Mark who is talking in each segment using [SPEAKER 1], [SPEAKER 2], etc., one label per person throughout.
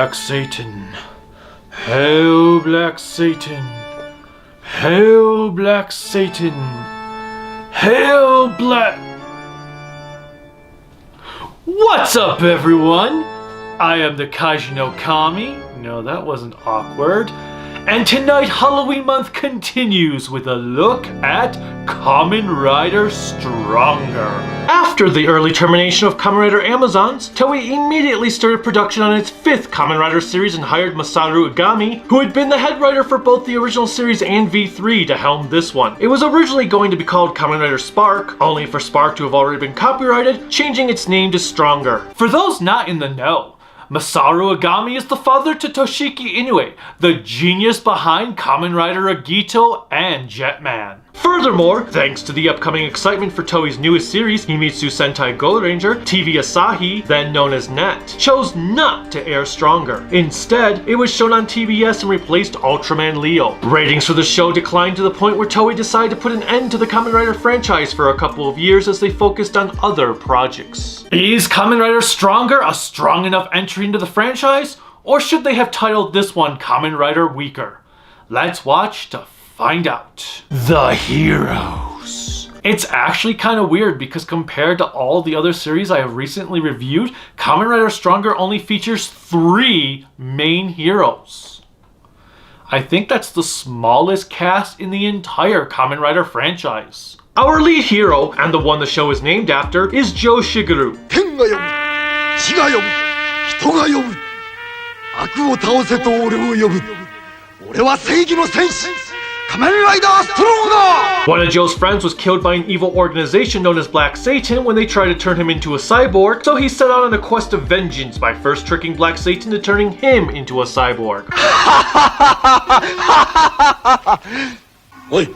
[SPEAKER 1] Black Satan. Hail Black Satan. Hail Black Satan. Hail Black... What's up, everyone? I am the Kaiju no Kami. No, that wasn't awkward. And tonight, Halloween month continues with a look at Kamen Rider Stronger. After the early termination of Kamen Rider Amazons, Toei immediately started production on its 5th Kamen Rider series and hired Masaru Agami, who had been the head writer for both the original series and V3, to helm this one. It was originally going to be called Kamen Rider Spark, only for Spark to have already been copyrighted, changing its name to Stronger. For those not in the know, Masaru Agami is the father to Toshiki Inoue, the genius behind Kamen Rider Agito and Jetman. Furthermore, thanks to the upcoming excitement for Toei's newest series, Himitsu Sentai Gold Ranger, TV Asahi, then known as NET, chose not to air Stronger. Instead, it was shown on TBS and replaced Ultraman Leo. Ratings for the show declined to the point where Toei decided to put an end to the Kamen Rider franchise for a couple of years as they focused on other projects. Is Kamen Rider Stronger a strong enough entry into the franchise? Or should they have titled this one Kamen Rider Weaker? Let's watch to find out. The heroes. It's actually kind of weird because compared to all the other series I have recently reviewed, Kamen Rider Stronger only features 3 main heroes. I think that's the smallest cast in the entire Kamen Rider franchise. Our lead hero, and the one the show is named after, is Joe Shigeru.
[SPEAKER 2] 天が呼ぶ、地が呼ぶ、人が呼ぶ。悪を倒せと俺を呼ぶ。俺は正義の戦士。 Kamen Rider Stronger!
[SPEAKER 1] One of Joe's friends was killed by an evil organization known as Black Satan when they tried to turn him into a cyborg, so he set out on a quest of vengeance by first tricking Black Satan to turning him into a cyborg.
[SPEAKER 2] おい、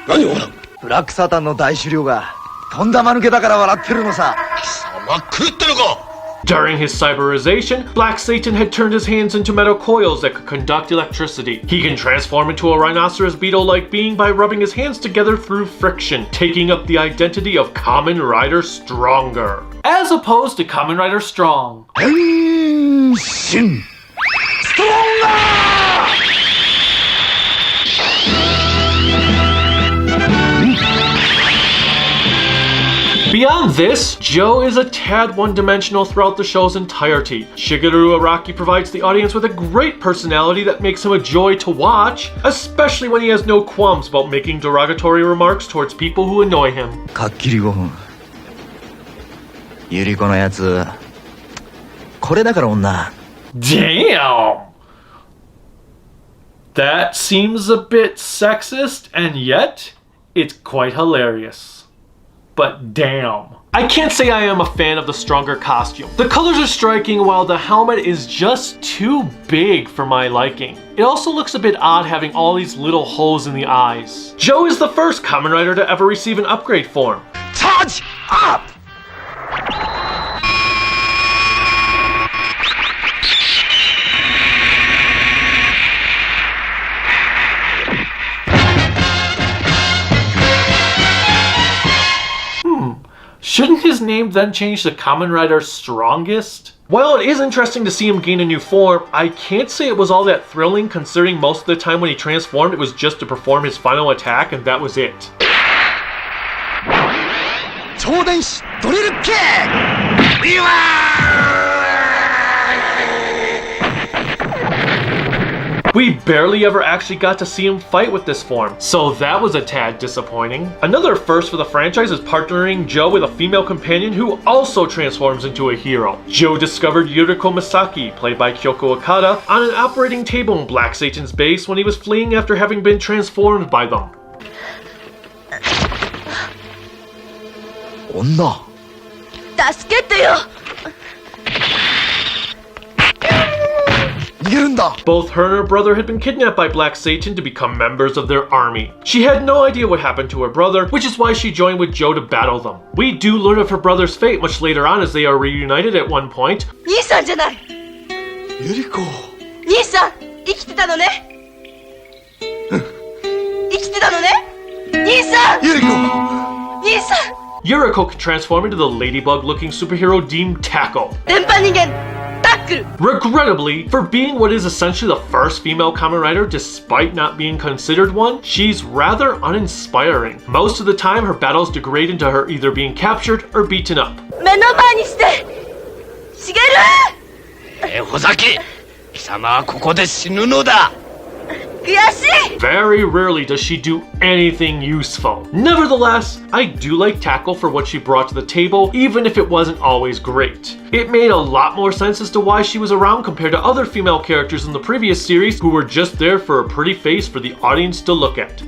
[SPEAKER 2] 何を笑う？ブラックサタンの大首領がとんだ間抜けだから笑ってるのさ。貴様狂ってるか？
[SPEAKER 1] During his cyberization, Black Satan had turned his hands into metal coils that could conduct electricity. He can transform into a rhinoceros beetle-like being by rubbing his hands together through friction, taking up the identity of Kamen Rider Stronger, as opposed to Kamen Rider Strong.
[SPEAKER 2] Henshin! Stronger!
[SPEAKER 1] Beyond this, Joe is a tad one-dimensional throughout the show's entirety. Shigeru Araki provides the audience with a great personality that makes him a joy to watch, especially when he has no qualms about making derogatory remarks towards people who annoy him.
[SPEAKER 2] かっきり5分。ゆり子のやつ、これだから女。
[SPEAKER 1] Damn! That seems a bit sexist, and yet, it's quite hilarious. But damn. I can't say I am a fan of the Stronger costume. The colors are striking while the helmet is just too big for my liking. It also looks a bit odd having all these little holes in the eyes. Joe is the first Kamen Rider to ever receive an upgrade form.
[SPEAKER 2] Charge up!
[SPEAKER 1] Shouldn't his name then change to Kamen Rider Strongest? While it is interesting to see him gain a new form, I can't say it was all that thrilling considering most of the time when he transformed it was just to perform his final attack and that was it.
[SPEAKER 2] 超電子ドリルキック！うわ
[SPEAKER 1] We barely ever actually got to see him fight with this form, so that was a tad disappointing. Another first for the franchise is partnering Joe with a female companion who also transforms into a hero. Joe discovered Yuriko Misaki, played by Kyoko Okada, on an operating table in Black Satan's base when he was fleeing after having been transformed by them.
[SPEAKER 2] 女。
[SPEAKER 3] 助けてよ。
[SPEAKER 1] Both her and her brother had been kidnapped by Black Satan to become members of their army. She had no idea what happened to her brother, which is why she joined with Joe to battle them. We do learn of her brother's fate much later on as they are reunited at one point.
[SPEAKER 3] 兄さんじゃない。
[SPEAKER 2] ゆり子。
[SPEAKER 3] 兄さん、生きてたのね。生きてたのね。兄さん。
[SPEAKER 2] ゆり子。
[SPEAKER 3] 兄さん。
[SPEAKER 1] Yuriko could transform into the ladybug-looking superhero deemed Taco.
[SPEAKER 3] 電波人間、タックル
[SPEAKER 1] Regrettably, for being what is essentially the first female Kamen Rider despite not being considered one, she's rather uninspiring. Most of the time, her battles degrade into her either being captured or beaten up.
[SPEAKER 3] 目の前にしてしげる
[SPEAKER 2] ほざけ貴様はここで死ぬのだ
[SPEAKER 3] 悔しい
[SPEAKER 1] Very rarely does she do anything useful. Nevertheless, I do like Tackle for what she brought to the table, even if it wasn't always great. It made a lot more sense as to why she was around compared to other female characters in the previous series who were just there for a pretty face for the audience to look at.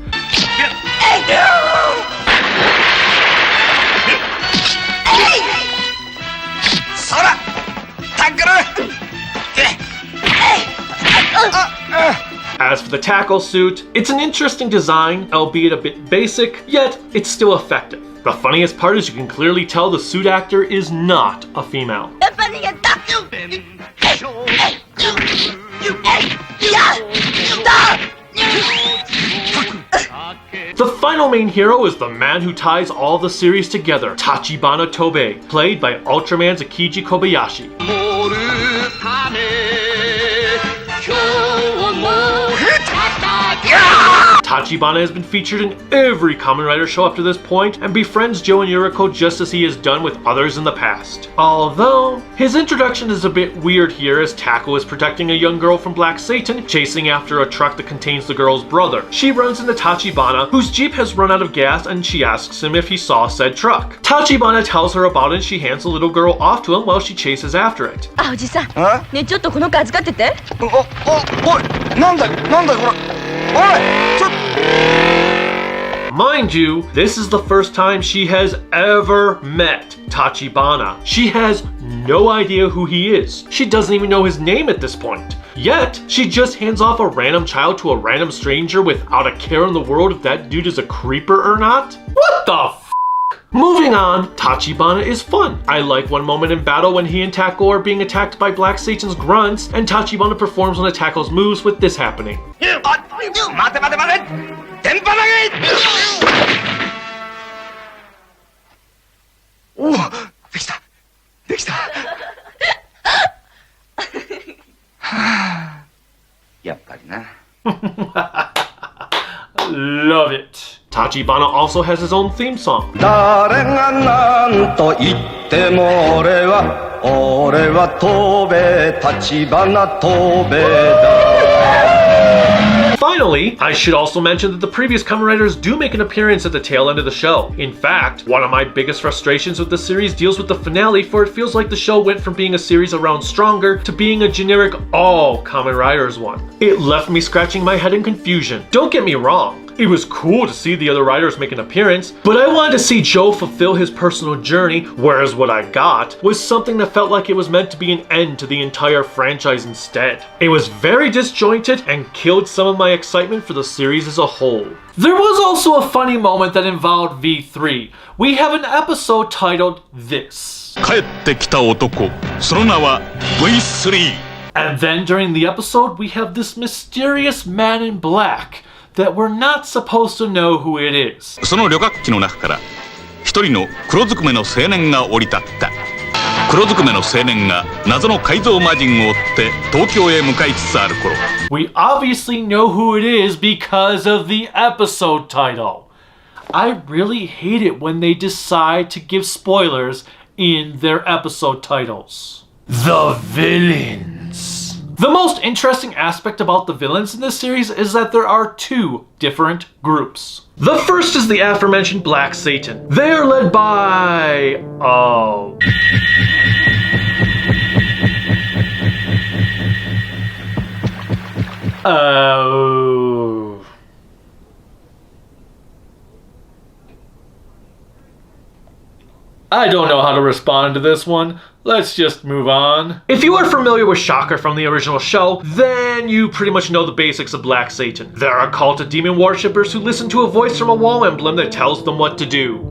[SPEAKER 1] As for the tackle suit, it's an interesting design, albeit a bit basic, yet it's still effective. The funniest part is you can clearly tell the suit actor is not a female.
[SPEAKER 3] やっぱ逃げた
[SPEAKER 1] The final main hero is the man who ties all the series together, Tachibana Tobei, played by Ultraman's Akiji Kobayashi. Tachibana has been featured in every Kamen Rider show up to this point and befriends Joe and Yuriko just as he has done with others in the past. Although, his introduction is a bit weird here as Tackle is protecting a young girl from Black Satan, chasing after a truck that contains the girl's brother. She runs into Tachibana, whose jeep has run out of gas, and she asks him if he saw said truck. Tachibana tells her about it and she hands the little girl off to him while she chases after it.
[SPEAKER 3] あおじさんねえちょっとこの子預かってて
[SPEAKER 2] おいなんだこれおいちょっ
[SPEAKER 1] Mind you, this is the first time she has ever met Tachibana. She has no idea who he is. She doesn't even know his name at this point. Yet, she just hands off a random child to a random stranger without a care in the world if that dude is a creeper or not? What the f***? Moving on, Tachibana is fun. I like one moment in battle when he and Tackle are being attacked by Black Satan's grunts, and Tachibana performs one of Tackle's moves with this happening.
[SPEAKER 2] 待て電波投げおおできたはあやっぱりな
[SPEAKER 1] Love it. Tachibana also has his own theme song.
[SPEAKER 4] 誰が何と言っても俺は飛べ立花飛べだ
[SPEAKER 1] Finally, I should also mention that the previous Kamen Riders do make an appearance at the tail end of the show. In fact, one of my biggest frustrations with the series deals with the finale, for it feels like the show went from being a series around Stronger to being a generic all Kamen Riders one. It left me scratching my head in confusion. Don't get me wrong. It was cool to see the other riders make an appearance, but I wanted to see Joe fulfill his personal journey, whereas what I got was something that felt like it was meant to be an end to the entire franchise instead. It was very disjointed and killed some of my excitement for the series as a whole. There was also a funny moment that involved V3. We have an episode titled This.
[SPEAKER 5] 帰ってきた男、その名は V3。
[SPEAKER 1] And then during the episode, we have this mysterious man in black that we're not supposed to know who it is.
[SPEAKER 5] その旅客機の中から一人の黒ずくめの青年が降り立った。黒ずくめの青年が謎の改造魔人を追って東京へ向かいつつある頃。
[SPEAKER 1] We obviously know who it is because of the episode title. I really hate it when they decide to give spoilers in their episode titles. The villains. The most interesting aspect about the villains in this series is that there are two different groups. The first is the aforementioned Black Satan. They are led by... I don't know how to respond to this one. Let's just move on. If you are familiar with Shocker from the original show, then you pretty much know the basics of Black Satan. They're a cult of demon worshippers who listen to a voice from a wall emblem that tells them what to do.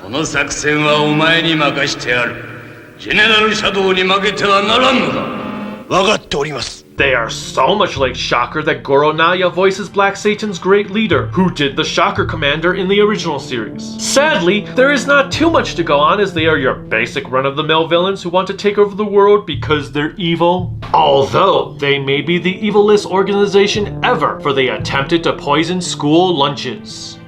[SPEAKER 2] この作戦はお前に任してあるジェネラルシャドウに負けてはならんのだ分かっております
[SPEAKER 1] They are so much like Shocker that Goro Naya voices Black Satan's great leader, who did the Shocker commander in the original series. Sadly, there is not too much to go on, as they are your basic run-of-the-mill villains who want to take over the world because they're evil. Although, they may be the evilest organization ever, for they attempted to poison school lunches.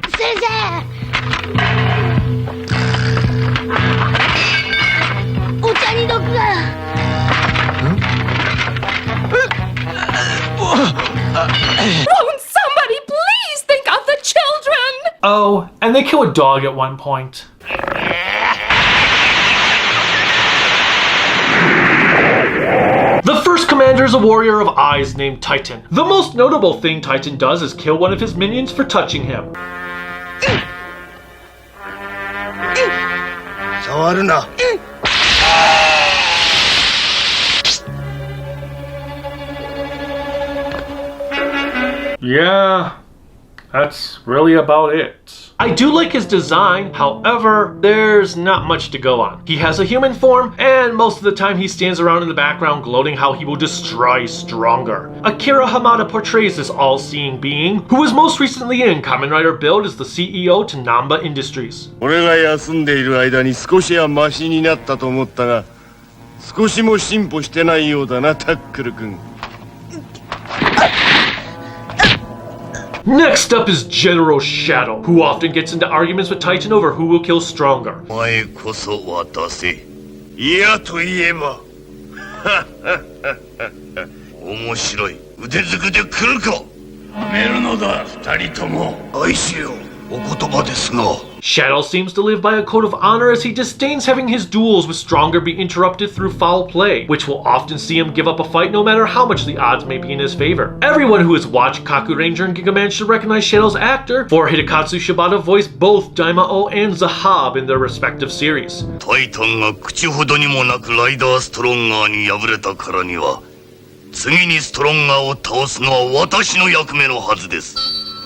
[SPEAKER 3] Won't somebody please think of the children?
[SPEAKER 1] Oh, and they kill a dog at one point. The first commander is a warrior of eyes named Titan. The most notable thing Titan does is kill one of his minions for touching him.
[SPEAKER 2] 触るな。
[SPEAKER 1] Yeah, that's really about it. I do like his design, however, there's not much to go on. He has a human form, and most of the time he stands around in the background gloating how he will destroy Stronger. Akira Hamada portrays this all-seeing being, who was most recently in Kamen Rider Build as the CEO to Namba Industries.
[SPEAKER 2] 俺が休んでいる間に少しはマシになったと思ったが、少しも進歩してないようだな、タックル君。
[SPEAKER 1] Next up is General Shadow, who often gets into arguments with Titan over who will kill Stronger.
[SPEAKER 2] お前こそ渡せ。いやと言えば。面白い。腕ずくで来るか。やめるのだ、二人とも。愛しよう。お言葉ですが。
[SPEAKER 1] Shadow seems to live by a code of honor, as he disdains having his duels with Stronger be interrupted through foul play, which will often see him give up a fight no matter how much the odds may be in his favor. Everyone who has watched Kaku Ranger and Gigaman should recognize Shadow's actor, for Hidekatsu Shibata voiced both Daimao and Zahab in their respective series.
[SPEAKER 2] タイタンが口ほどにもなくライダーストロンガーに敗れたからには、次にストロンガーを倒すのは私の役目のはずです。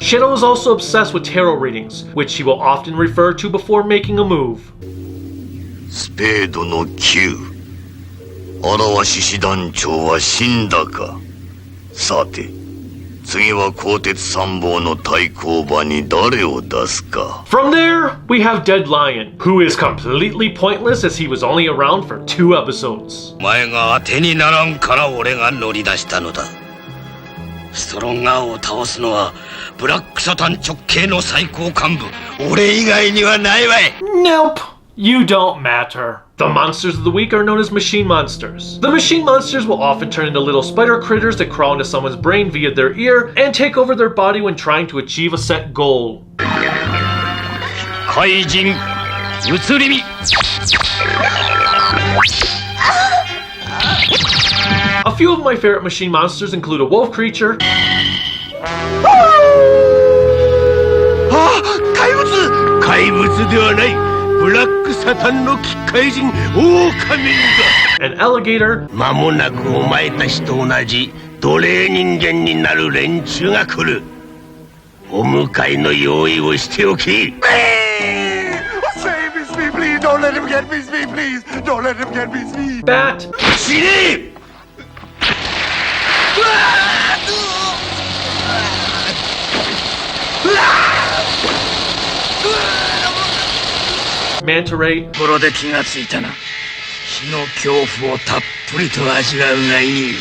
[SPEAKER 1] Shadow is also obsessed with tarot readings, which he will often refer to before making a move.
[SPEAKER 2] スペードの9。荒鷲師団長は死んだか。さて、次は鋼鉄参謀の対抗馬に誰を出すか。
[SPEAKER 1] From there, we have Dead Lion, who is completely pointless as he was only around for 2 episodes.
[SPEAKER 2] お前が当てにならんから俺が乗り出したのだ。ストロンガーを倒すのはブラックサタン直系の最高幹部俺以外にはないわい。
[SPEAKER 1] Nope, you don't matter. The monsters of the week are known as machine monsters. The machine monsters will often turn into little spider critters that crawl into someone's brain via their ear and take over their body when trying to achieve a set goal.
[SPEAKER 2] 怪人移り身。
[SPEAKER 1] A few of my favorite machine monsters include a wolf creature,
[SPEAKER 2] 怪物ではないブラックサタンの奇怪人オオカメン
[SPEAKER 1] an alligator,
[SPEAKER 2] だ。間もなくお前たちと同じ奴隷人間になる連中が来る。お迎えの用意をしておき。Don't let him get me, please. Don't let him get me.
[SPEAKER 1] bat,
[SPEAKER 2] 死ね。
[SPEAKER 1] manta ray,
[SPEAKER 2] ところで気がついたな。死の恐怖をたっぷりと味わうがいい。
[SPEAKER 3] しげる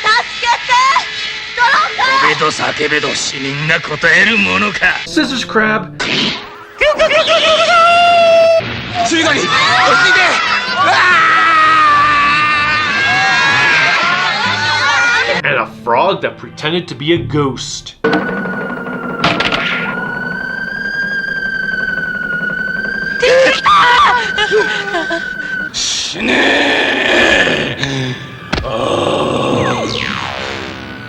[SPEAKER 3] 助けてドロンガー
[SPEAKER 2] べど叫べど死人が答えるものか。
[SPEAKER 1] scissors crab,
[SPEAKER 2] 注意だに落ち着いて。
[SPEAKER 1] and a frog that pretended to be a ghost.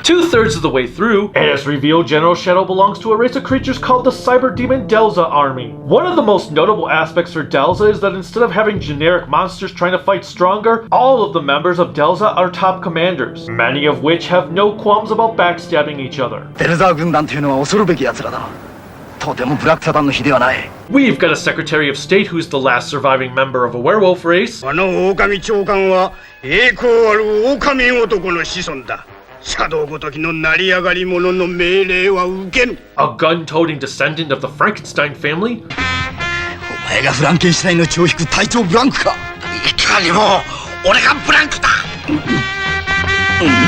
[SPEAKER 1] Two-thirds of the way through, it is revealed General Shadow belongs to a race of creatures called the Cyber Demon Delza Army. One of the most notable aspects for Delza is that instead of having generic monsters trying to fight Stronger, all of the members of Delza are top commanders, many of which have no qualms about backstabbing each other.
[SPEAKER 6] デルザー軍団というのは恐るべき奴らだ。
[SPEAKER 4] とてもブラックサタンの日ではない。
[SPEAKER 1] We've got a Secretary of State who's the last surviving member of a werewolf race.
[SPEAKER 6] あの狼長官は栄光ある狼男の子孫だ。シャドウごときの成り上がり者の命令は受けぬ。
[SPEAKER 1] A gun-toting descendant of the Frankenstein family.
[SPEAKER 4] お前がフランケンシュタインの血を引く隊長ブランクか。いかにも俺がブランクだ。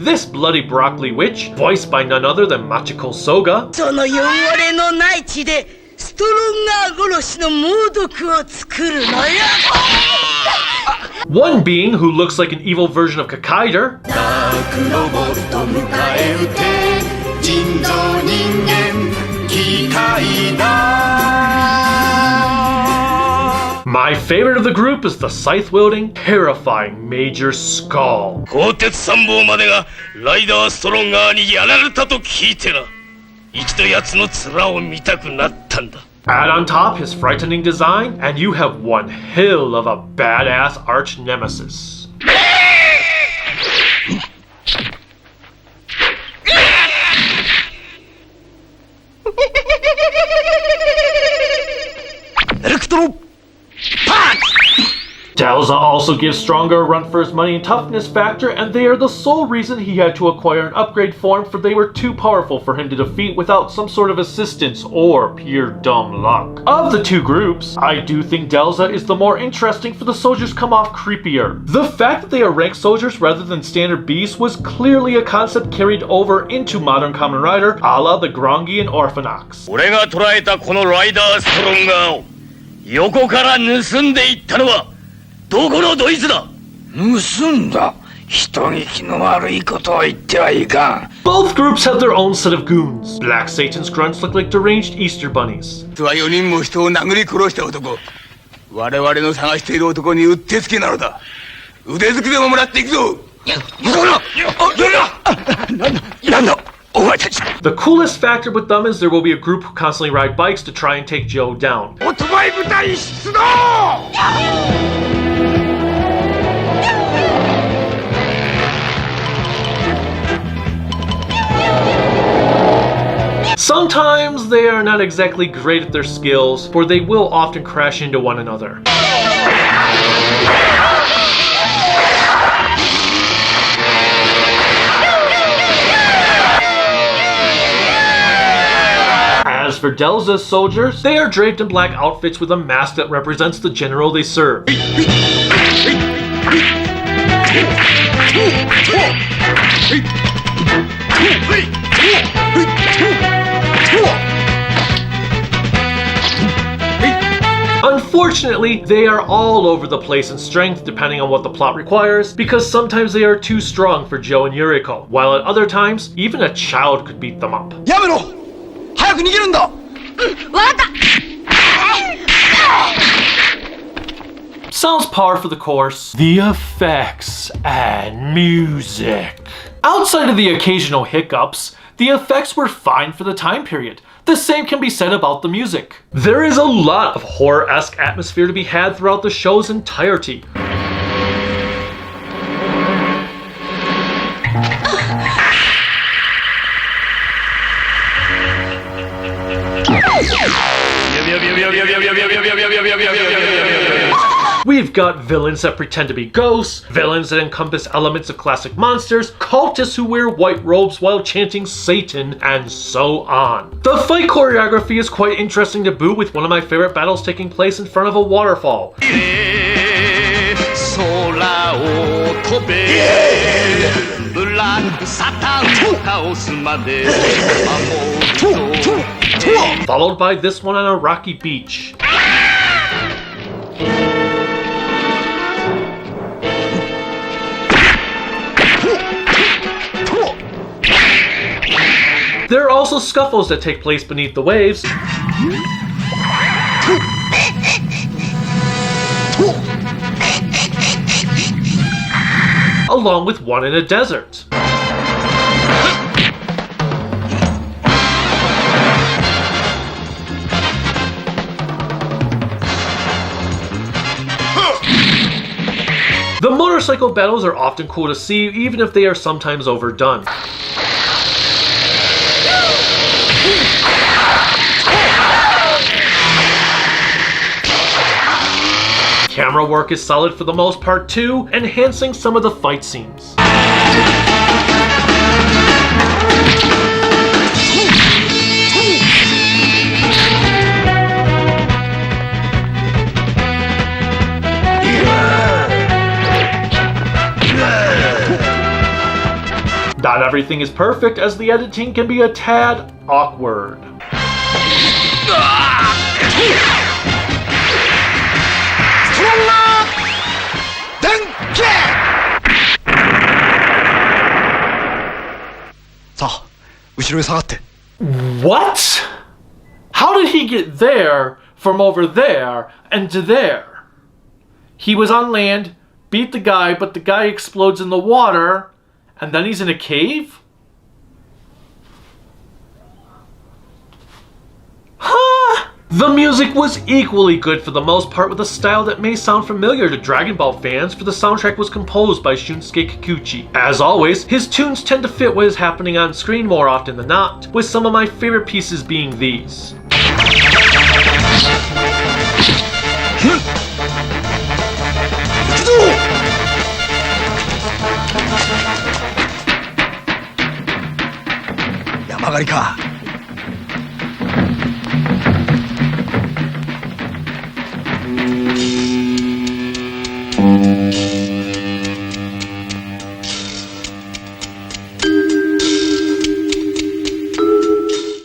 [SPEAKER 1] This bloody broccoli witch, voiced by none other than Machiko Soga.
[SPEAKER 3] その汚れのない血でストロンガー殺しの猛毒を作るのよ。
[SPEAKER 1] One being who looks like an evil version of Kakaider. My favorite of the group is the scythe-wielding, terrifying Major Skull.
[SPEAKER 6] 鋼鉄参謀までがライダーストロンガーにやられたと聞いてな。一度奴の面を見たくなったんだ。
[SPEAKER 1] Add on top his frightening design, and you have one hell of a badass arch nemesis. Delza also gives Stronger a run for his money and toughness factor, and they are the sole reason he had to acquire an upgrade form, for they were too powerful for him to defeat without some sort of assistance or pure dumb luck. Of the two groups, I do think Delza is the more interesting, for the soldiers come off creepier. The fact that they are ranked soldiers rather than standard beasts was clearly a concept carried over into modern Kamen Rider, a la the Grongi and Orphanox.
[SPEAKER 6] 俺が捕らえたこのライダーストロンガーを横から盗んでいったのはどこのどいつだ。
[SPEAKER 4] 盗んだ。人聞きの悪いことを言ってはいかん。
[SPEAKER 1] Both groups have their own set of goons. Black Satan's grunts look like deranged Easter bunnies.
[SPEAKER 7] は4人も人を殴り殺した男。我々の探している男にうってつけなのだ。腕づくでももらっていくぞ。
[SPEAKER 4] なんだお前たち。
[SPEAKER 1] The coolest factor with them is there will be a group who constantly ride bikes to try and take Joe down.
[SPEAKER 6] オートバイ部隊出動。
[SPEAKER 1] Sometimes they are not exactly great at their skills, for they will often crash into one another. As for Delza's soldiers, they are draped in black outfits with a mask that represents the general they serve. Unfortunately, they are all over the place in strength depending on what the plot requires, because sometimes they are too strong for Joe and Yuriko, while at other times, even a child could beat them up.
[SPEAKER 4] やめろ。早く逃げるんだ。
[SPEAKER 3] わかった。
[SPEAKER 1] Sounds par for the course. The effects and music. Outside of the occasional hiccups, the effects were fine for the time period. The same can be said about the music. There is a lot of horror-esque atmosphere to be had throughout the show's entirety. We've got villains that pretend to be ghosts, villains that encompass elements of classic monsters, cultists who wear white robes while chanting Satan, and so on. The fight choreography is quite interesting to boot, with one of my favorite battles taking place in front of a waterfall. Followed by this one on a rocky beach. There are also scuffles that take place beneath the waves, along with one in a desert. The motorcycle battles are often cool to see, even if they are sometimes overdone. camera work is solid for the most part too, enhancing some of the fight scenes. Not everything is perfect, as the editing can be a tad awkward. What? How did he get there from over there and to there? He was on land, beat the guy, but the guy explodes in the water, and then he's in a cave? Huh? The music was equally good for the most part, with a style that may sound familiar to Dragon Ball fans, for the soundtrack was composed by Shunsuke Kikuchi. As always, his tunes tend to fit what is happening on screen more often than not, with some of my favorite pieces being these.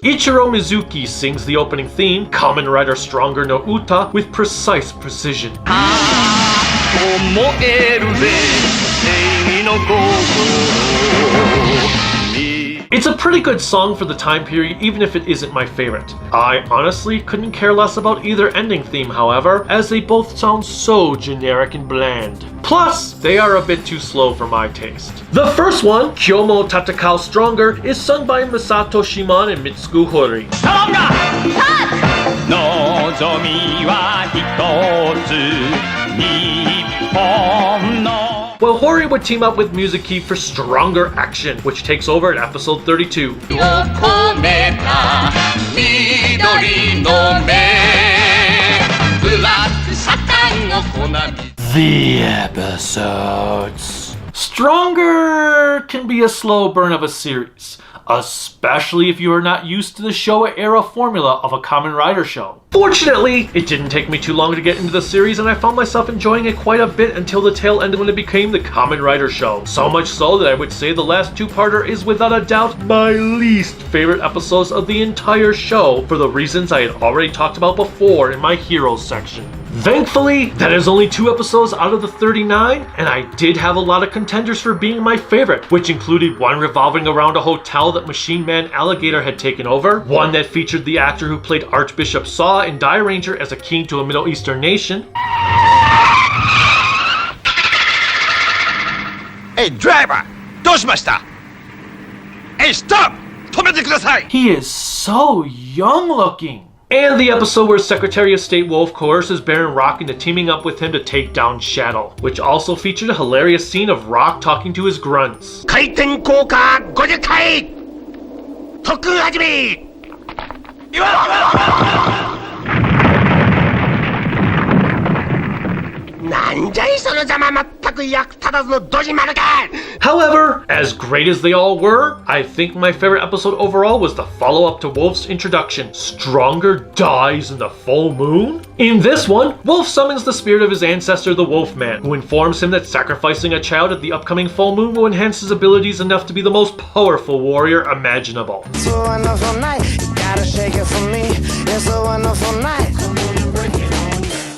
[SPEAKER 1] Ichiro Mizuki sings the opening theme, Kamen Rider Stronger no Uta, with precise precision. It's a pretty good song for the time period, even if it isn't my favorite. I honestly couldn't care less about either ending theme, however, as they both sound so generic and bland. Plus, they are a bit too slow for my taste. The first one, Kyomo Tatakao Stronger, is sung by Masato Shimon and Mitsuku Hori. Well, Hori would team up with Mizuki for Stronger Action, which takes over at episode 32. The episodes. Stronger can be a slow burn of a series, especially if you are not used to the Showa-era formula of a Kamen Rider show. Fortunately, it didn't take me too long to get into the series, and I found myself enjoying it quite a bit until the tail end when it became the Kamen Rider show. So much so that I would say the last two-parter is without a doubt my least favorite episodes of the entire show, for the reasons I had already talked about before in my Heroes section. Thankfully, that is only 2 episodes out of the 39, and I did have a lot of contenders for being my favorite, which included one revolving around a hotel that Machine Man Alligator had taken over, one that featured the actor who played Archbishop Saw in Die Ranger as a king to a Middle Eastern nation.
[SPEAKER 7] Hey, driver! どうしました? Hey, stop! 止めてください!
[SPEAKER 1] He is so young looking. And the episode where Secretary of State Wolf coerces Baron Rock into teaming up with him to take down Shadow, which also featured a hilarious scene of Rock talking to his grunts.
[SPEAKER 6] 回転効果50回特訓始めなんじゃいそのざま全く役立たずのドジ丸か
[SPEAKER 1] However, as great as they all were, I think my favorite episode overall was the follow-up to Wolf's introduction, Stronger Dies in the Full Moon. In this one, Wolf summons the spirit of his ancestor, the Wolfman, who informs him that sacrificing a child at the upcoming full moon will enhance his abilities enough to be the most powerful warrior imaginable.
[SPEAKER 8] It's a wonderful night, you gotta shake it for me. It's a wonderful night.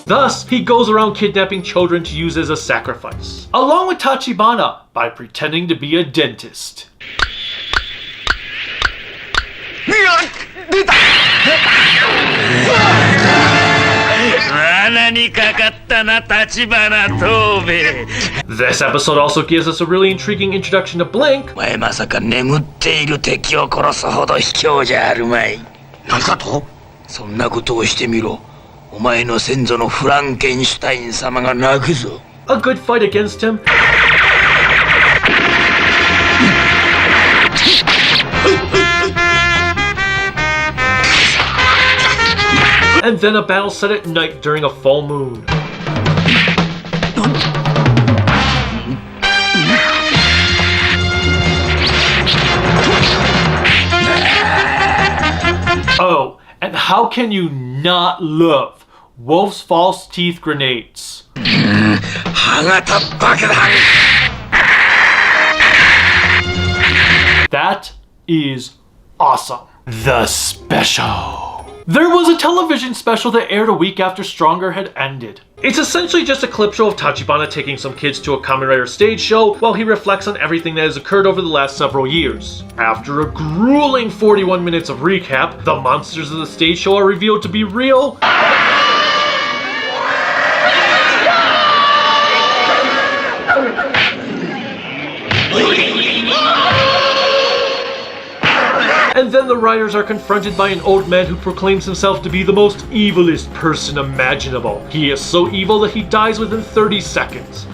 [SPEAKER 1] Thus, he goes around kidnapping children to use as a sacrifice, along with Tachibana, by pretending to be a dentist.
[SPEAKER 6] 罠にかかったな立花藤兵衛
[SPEAKER 1] This episode also gives us a really intriguing introduction to Blink.
[SPEAKER 6] お前まさか眠っている敵を殺すほど卑怯じゃあるまい何かとそんなことをしてみろお前の先祖のフランケンシュタイン様が泣くぞ
[SPEAKER 1] A good fight against him. And then a battle set at night during a full moon. Oh, and how can you not love Wolf's false teeth grenades?
[SPEAKER 6] 歯型爆弾
[SPEAKER 1] That is awesome. The special. There was a television special that aired a week after Stronger had ended. It's essentially just a clip show of Tachibana taking some kids to a Kamen Rider stage show while he reflects on everything that has occurred over the last several years. After a grueling 41 minutes of recap, the monsters of the stage show are revealed to be real. And then the riders are confronted by an old man who proclaims himself to be the most evilest person imaginable. He is so evil that he dies within 30 seconds.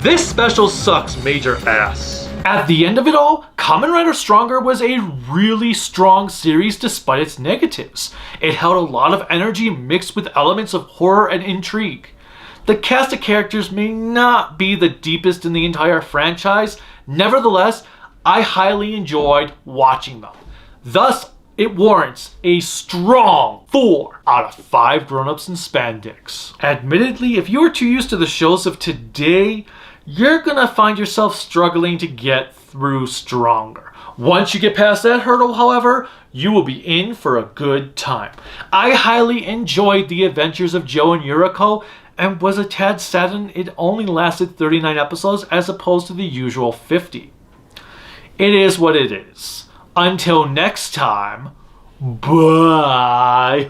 [SPEAKER 1] This special sucks major ass. At the end of it all, Kamen Rider Stronger was a really strong series despite its negatives. It held a lot of energy mixed with elements of horror and intrigue. The cast of characters may not be the deepest in the entire franchise, nevertheless, I highly enjoyed watching them. Thus, it warrants a strong 4 out of 5 grown-ups in spandex. Admittedly, if you are too used to the shows of today, you're gonna find yourself struggling to get through Stronger. Once you get past that hurdle, however, you will be in for a good time. I highly enjoyed the adventures of Joe and Yuriko, and was a tad saddened it only lasted 39 episodes as opposed to the usual 50. It is what it is. Until next time, bye.